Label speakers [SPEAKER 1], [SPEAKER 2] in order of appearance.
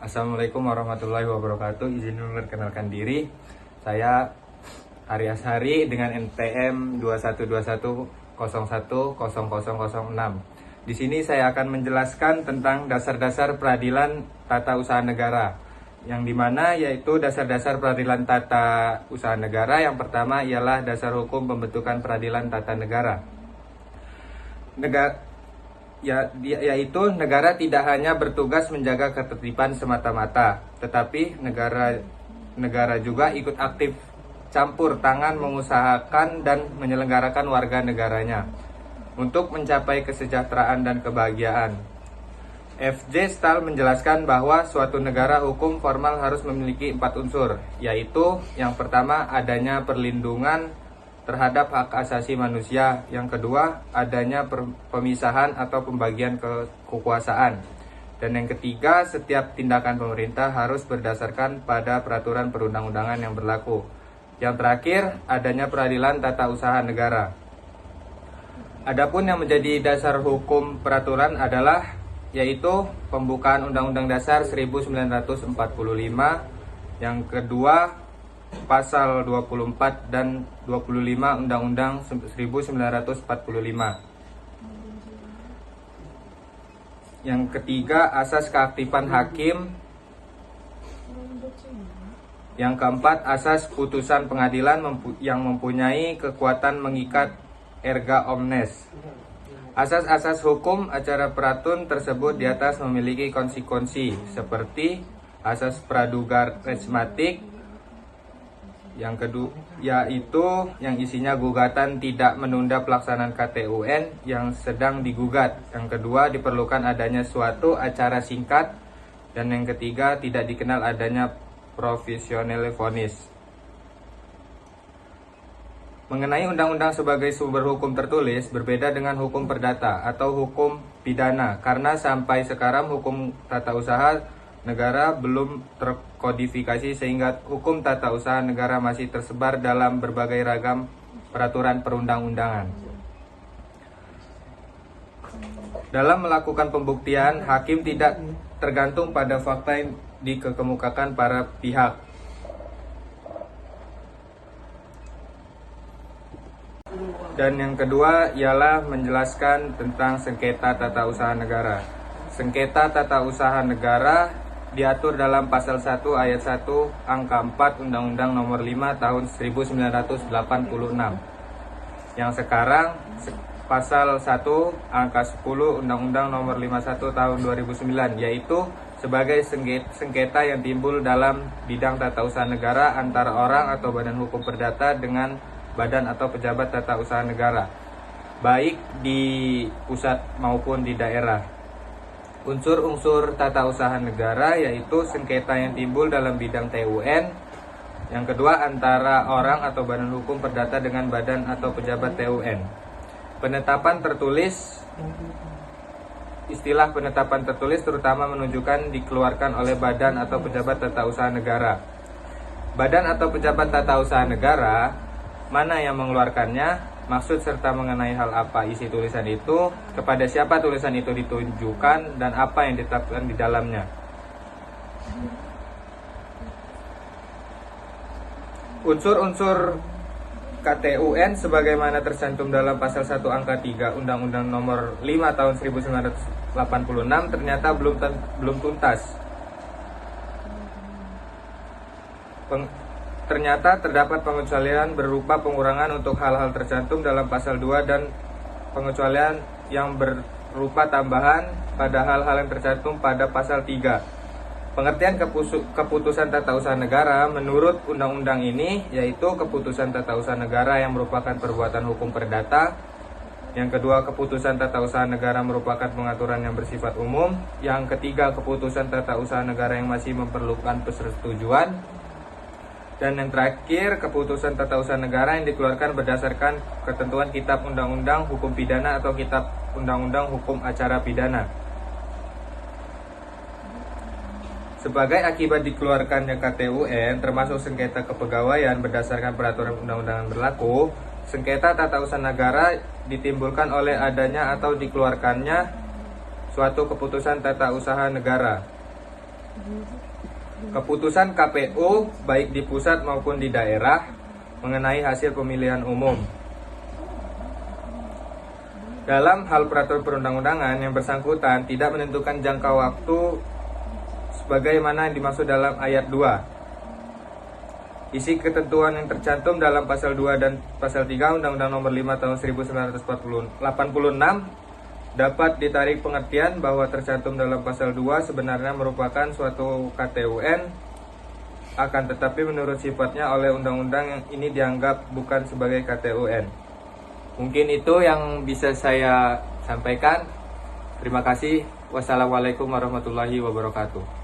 [SPEAKER 1] Assalamualaikum warahmatullahi wabarakatuh. Izin memperkenalkan diri. Saya Ari Ashari dengan NPM 2121010006. Di sini saya akan menjelaskan tentang dasar-dasar peradilan tata usaha negara. Yang dimana yaitu dasar-dasar peradilan tata usaha negara. Yang pertama ialah dasar hukum pembentukan peradilan tata negara. Yaitu negara tidak hanya bertugas menjaga ketertiban semata-mata, tetapi negara juga ikut aktif campur tangan mengusahakan dan menyelenggarakan warga negaranya untuk mencapai kesejahteraan dan kebahagiaan. F.J. Stahl menjelaskan bahwa suatu negara hukum formal harus memiliki 4 unsur, yaitu yang pertama adanya perlindungan terhadap hak asasi manusia, yang kedua adanya pemisahan atau pembagian kekuasaan, dan yang ketiga setiap tindakan pemerintah harus berdasarkan pada peraturan perundang-undangan yang berlaku. Yang terakhir adanya peradilan tata usaha negara. Adapun yang menjadi dasar hukum peraturan adalah yaitu pembukaan Undang-Undang Dasar 1945, yang kedua Pasal 24 dan 25 Undang-Undang 1945. Yang ketiga, asas keaktifan hakim. Yang keempat, asas putusan pengadilan yang mempunyai kekuatan mengikat erga omnes. Asas-asas hukum acara peratun tersebut di atas memiliki konsekuensi seperti asas praduga resmatik, yang kedua yaitu yang isinya gugatan tidak menunda pelaksanaan KTUN yang sedang digugat. Yang kedua diperlukan adanya suatu acara singkat, dan yang ketiga tidak dikenal adanya provisional vonis. Mengenai undang-undang sebagai sumber hukum tertulis berbeda dengan hukum perdata atau hukum pidana, karena sampai sekarang hukum tata usaha negara belum terkodifikasi sehingga hukum tata usaha negara masih tersebar dalam berbagai ragam peraturan perundang-undangan. Dalam melakukan pembuktian, hakim tidak tergantung pada fakta yang dikemukakan para pihak. Dan yang kedua ialah menjelaskan tentang sengketa tata usaha negara. Sengketa tata usaha negara diatur dalam pasal 1 ayat 1 angka 4 Undang-Undang Nomor 5 Tahun 1986. Yang sekarang pasal 1 angka 10 Undang-Undang Nomor 51 Tahun 2009, yaitu sebagai sengketa yang timbul dalam bidang tata usaha negara antara orang atau badan hukum perdata dengan badan atau pejabat tata usaha negara, baik di pusat maupun di daerah. Unsur-unsur tata usaha negara yaitu sengketa yang timbul dalam bidang TUN. Yang kedua antara orang atau badan hukum perdata dengan badan atau pejabat TUN. Penetapan tertulis. Istilah penetapan tertulis terutama menunjukkan dikeluarkan oleh badan atau pejabat tata usaha negara. Badan atau pejabat tata usaha negara mana yang mengeluarkannya, maksud serta mengenai hal apa isi tulisan itu, kepada siapa tulisan itu ditunjukkan, dan apa yang ditetapkan di dalamnya. Unsur-unsur KTUN sebagaimana tercantum dalam pasal 1 angka 3 Undang-Undang Nomor 5 Tahun 1986 ternyata belum tuntas. Ternyata terdapat pengecualian berupa pengurangan untuk hal-hal tercantum dalam pasal 2 dan pengecualian yang berupa tambahan pada hal-hal yang tercantum pada pasal 3. Pengertian keputusan tata usaha negara menurut undang-undang ini yaitu keputusan tata usaha negara yang merupakan perbuatan hukum perdata. Yang kedua, keputusan tata usaha negara merupakan pengaturan yang bersifat umum. Yang ketiga, keputusan tata usaha negara yang masih memerlukan persetujuan. Dan yang terakhir, keputusan tata usaha negara yang dikeluarkan berdasarkan ketentuan Kitab Undang-Undang Hukum Pidana atau Kitab Undang-Undang Hukum Acara Pidana. Sebagai akibat dikeluarkannya KTUN, termasuk sengketa kepegawaian berdasarkan peraturan undang-undangan berlaku, sengketa tata usaha negara ditimbulkan oleh adanya atau dikeluarkannya suatu keputusan tata usaha negara. Keputusan KPU baik di pusat maupun di daerah mengenai hasil pemilihan umum. Dalam hal peraturan perundang-undangan, yang bersangkutan tidak menentukan jangka waktu sebagaimana yang dimaksud dalam ayat 2. Isi ketentuan yang tercantum dalam pasal 2 dan pasal 3 Undang-Undang Nomor 5 Tahun 1986 dapat ditarik pengertian bahwa tercantum dalam pasal 2 sebenarnya merupakan suatu KTUN, akan tetapi menurut sifatnya oleh undang-undang yang ini dianggap bukan sebagai KTUN. Mungkin itu yang bisa saya sampaikan. Terima kasih. Wassalamualaikum warahmatullahi wabarakatuh.